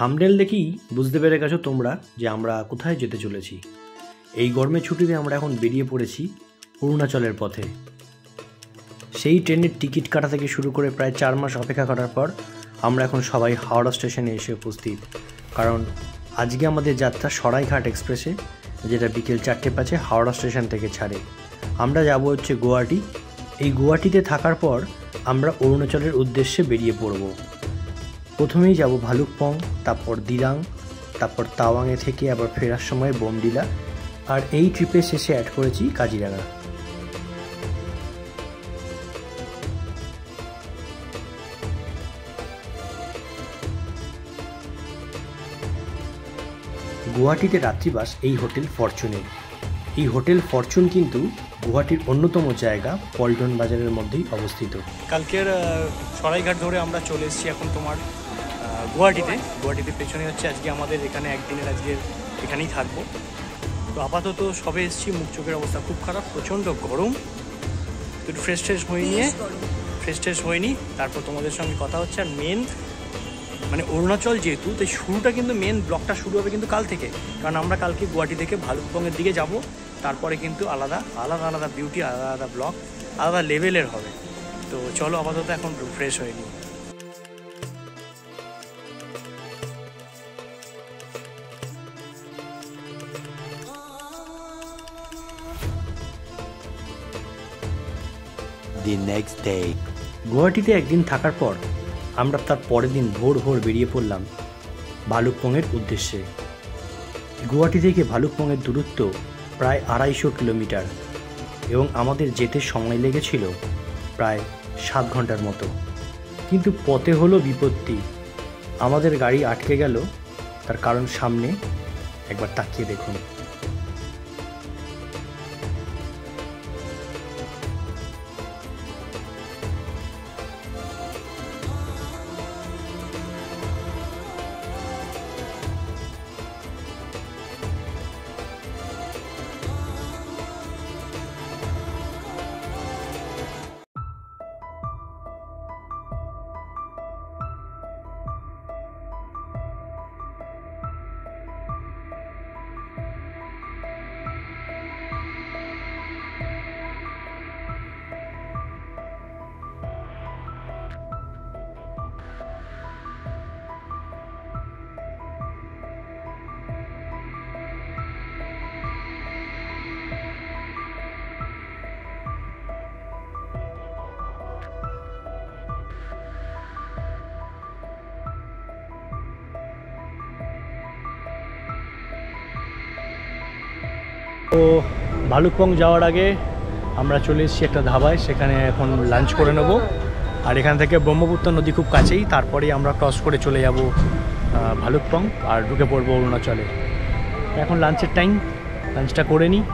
Thumbnail দেখেই বুঝতে পেরে গেছো তোমরা যে আমরা কোথায় যেতে চলেছি। এই গরমের ছুটিতে আমরা এখন বেরিয়ে পড়েছি অরুণাচলের পথে। সেই ট্রেনের টিকিট কাটা থেকে শুরু করে প্রায় 4 মাস অপেক্ষা করার পর আমরা এখন সবাই হাওড়া স্টেশনে এসে উপস্থিত। কারণ আজকে আমাদের যাত্রা সরাইঘাট এক্সপ্রেসে, যেটা বিকেল 4:05 হাওড়া স্টেশন থেকে ছাড়ে। আমরা যাব হচ্ছে গুয়াহাটি। এই গুয়াহাটিতে থাকার পর আমরা অরুণাচলের উদ্দেশ্যে বেরিয়ে পড়ব। প্রথমেই যাব ভালুকপং, তারপর দিরাং, তারপর তাওয়াংয়ে থেকে আবার ফেরার সময় বোমডিলা, আর এই ট্রিপের শেষে অ্যাড করেছি কাজিরাঙা। গুয়াহাটিতে রাত্রিবাস এই হোটেল ফরচুনের। এই হোটেল ফরচুন কিন্তু গুয়াহাটির অন্যতম জায়গা, পল্টন বাজারের মধ্যেই অবস্থিত। কালকের সরাইঘাট ধরে আমরা চলে এসেছি এখন তোমার গুয়াহাটিতে পেছনে হচ্ছে আজকে আমাদের এখানে একদিনের আজকে এখানেই থাকবো। তো আপাতত সবে এসেছি, মুখ চোখের অবস্থা খুব খারাপ, প্রচণ্ড গরম। তো একটু ফ্রেশ হয়নি, তারপর তোমাদের সঙ্গে কথা হচ্ছে। আর মেন মানে অরুণাচল যেহেতু, তাই শুরুটা কিন্তু মেন ব্লগটা শুরু হবে কিন্তু কাল থেকে। কারণ আমরা কালকে গুয়াহাটি থেকে ভালুকপংয়ের দিকে যাব, তারপরে কিন্তু আলাদা বিউটি, আলাদা ব্লগ, আলাদা লেভেলের হবে। তো চলো আপাতত এখন ফ্রেশ হয়ে নিই। গুয়াহাটিতে একদিন থাকার পর আমরা তার পরের দিন ভোর বেরিয়ে পড়লাম ভালুকপংয়ের উদ্দেশ্যে। গুয়াহাটি থেকে ভালুকপংয়ের দূরত্ব প্রায় 250 কিলোমিটার এবং আমাদের যেতে সময় লেগেছিল প্রায় 7 ঘন্টার মতো। কিন্তু পথে হলো বিপত্তি, আমাদের গাড়ি আটকে গেল। তার কারণ সামনে একবার তাকিয়ে দেখুন। তো ভালুকপং যাওয়ার আগে আমরা চলে এসেছি একটা ধাবায়, সেখানে এখন লাঞ্চ করে নেব। আর এখান থেকে ব্রহ্মপুত্র নদী খুব কাছেই, তারপরেই আমরা ক্রস করে চলে যাব ভালুকপং আর ঢুকে পড়বো অরুণাচলে। এখন লাঞ্চের টাইম, লাঞ্চটা করে নিই।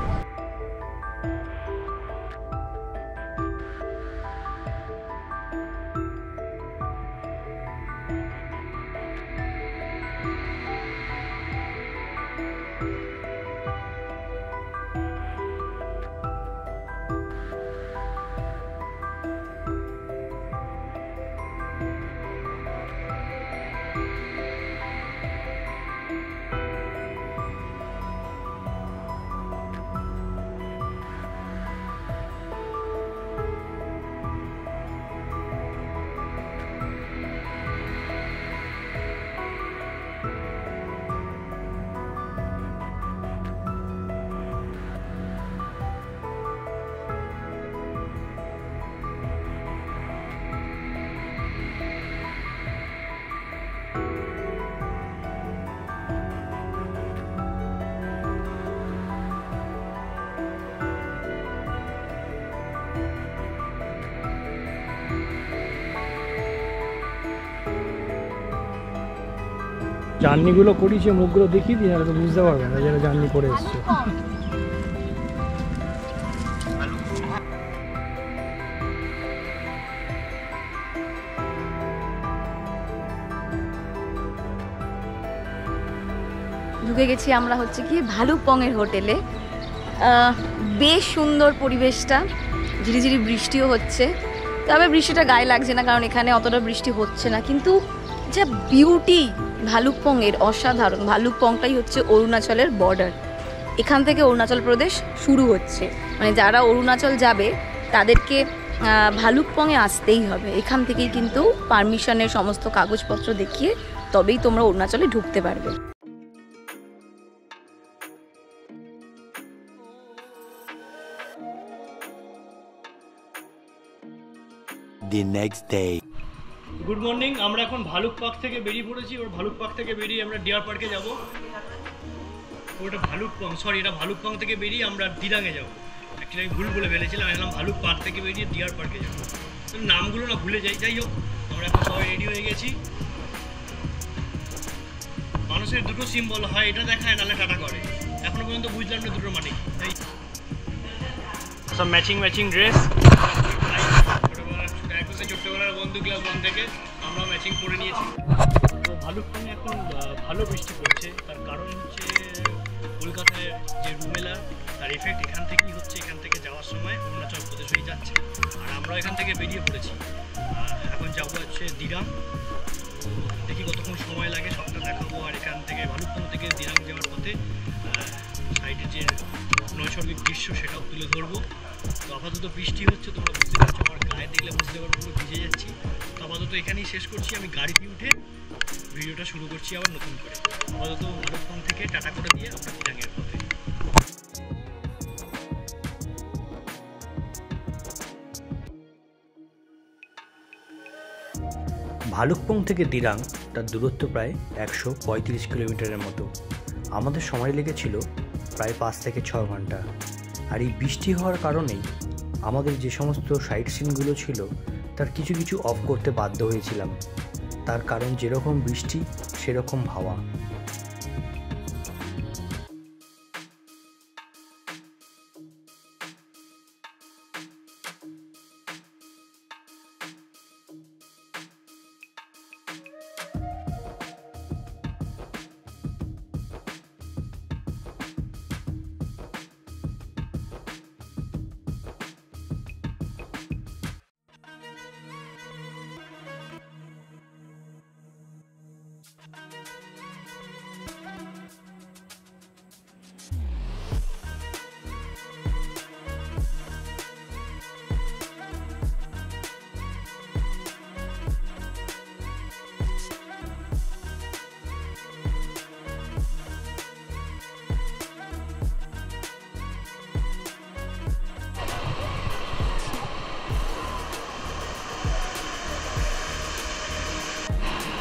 জার্নিগুলো করেছে, মুখগুলো দেখিয়ে দিই, তো বুঝতে পারবে না যারা জার্নি করে এসছে। ঢুকে গেছি আমরা হচ্ছে কি ভালুকপংয়ের হোটেলে। বেশ সুন্দর পরিবেশটা, ঝিরিঝিরি বৃষ্টিও হচ্ছে, তবে বৃষ্টিটা গায়ে লাগছে না কারণ এখানে অতটা বৃষ্টি হচ্ছে না। কিন্তু যা বিউটি ভালুকপংয়ের, অসাধারণ। ভালুকপংটাই হচ্ছে অরুণাচলের বর্ডার। এখান থেকে অরুণাচল প্রদেশ শুরু হচ্ছে, মানে যারা অরুণাচল যাবে তাদেরকে ভালুকপংয়ে আসতেই হবে। এখান থেকেই কিন্তু পারমিশনের সমস্ত কাগজপত্র দেখিয়ে তবেই তোমরা অরুণাচলে ঢুকতে পারবে। The next day. Good morning. আমরা এখন ভালুকপাক থেকে বেরিয়ে পড়েছি। ওর ভালুকপাক থেকে বেরিয়ে আমরা ডিয়ার পার্কে যাব। ওটা ভালুকপং, সরি এটা ভালুকপং থেকে বেরিয়ে আমরা দিরাঙে যাব। অ্যাকচুয়ালি আমি ভুল বলে ফেলেছিলাম, আমি বললাম ভালুকপাক থেকে বেরিয়ে ডিয়ার পার্কে যাব। নামগুলো না ভুলে যাই। যাই হোক, আমরা এখন সবাই রেডি হয়ে গেছি। মানুষের দুটো সিম্বল হয়, এটা দেখায় নাহলে টাটা করে। এখনো পর্যন্ত বুঝলাম না দুটোর মানে। তাই সব ম্যাচিং ড্রেস। ছোট্টবেলার বন্ধু ক্লাস 1 থেকে আমরা ম্যাচিং করে নিয়েছি। তো ভালুকপংয়ে এখন ভালো বৃষ্টি পড়ছে। তার কারণ হচ্ছে কলকাতায় যে রুমেলা, তার এফেক্ট এখান থেকেই হচ্ছে। এখান থেকে যাওয়ার সময় অরুণাচল প্রদেশ হয়ে যাচ্ছে, আর আমরা এখান থেকে বেরিয়ে পড়েছি। এখন যাবো হচ্ছে দিরাং। দেখি কতক্ষণ সময় লাগে, সবটা দেখাবো। আর এখান থেকে ভালুকপং থেকে দিরাং যাওয়ার পথে সাইডের যে নৈসর্গিক দৃশ্য সেটাও তুলে ধরবো। তো আপাতত বৃষ্টি হচ্ছে, তোমরা বুঝতে পারছো, আমার গায়ে দেখলে বুঝতে পারবো পুরো ভিজে যাচ্ছি। তো আপাতত এখানেই শেষ করছি। আমি গাড়িতে উঠে ভিডিওটা শুরু করছি আবার নতুন করে। আপাতত ভালুকপং থেকে টাটা করে দিয়ে আমরা দিরাঙের পথে। ভালুকপং থেকে দিরাং তার দূরত্ব প্রায় 135 কিলোমিটারের মতো। আমাদের সময় লেগেছিল প্রায় 5 থেকে 6 ঘন্টা। আর এই বৃষ্টি হওয়ার কারণেই আমাদের যে সমস্ত সাইট সিনগুলো ছিল তার কিছু কিছু অফ করতে বাধ্য হয়েছিলাম। তার কারণ যেরকম বৃষ্টি সেরকম হাওয়া।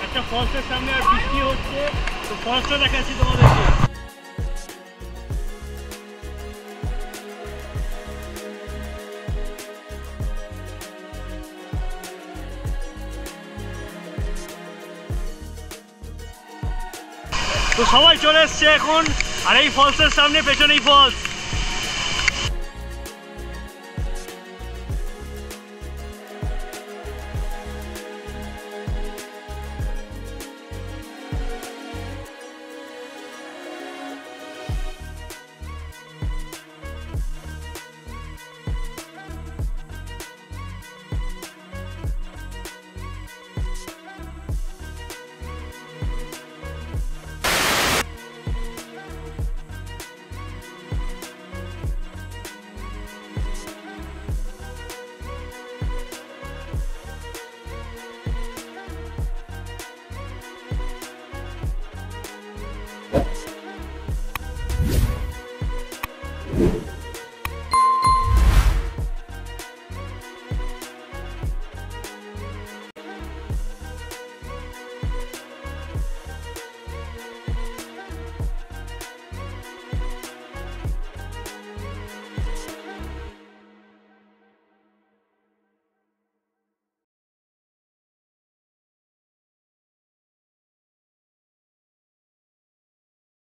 একটা ফলসের সামনে আর বৃষ্টি হচ্ছে, তো ফলসটা দেখাচ্ছি তোমাদেরকে। তো সবাই চলে এসছে এখন, আর এই ফলসের সামনে পেছনেই ফলস।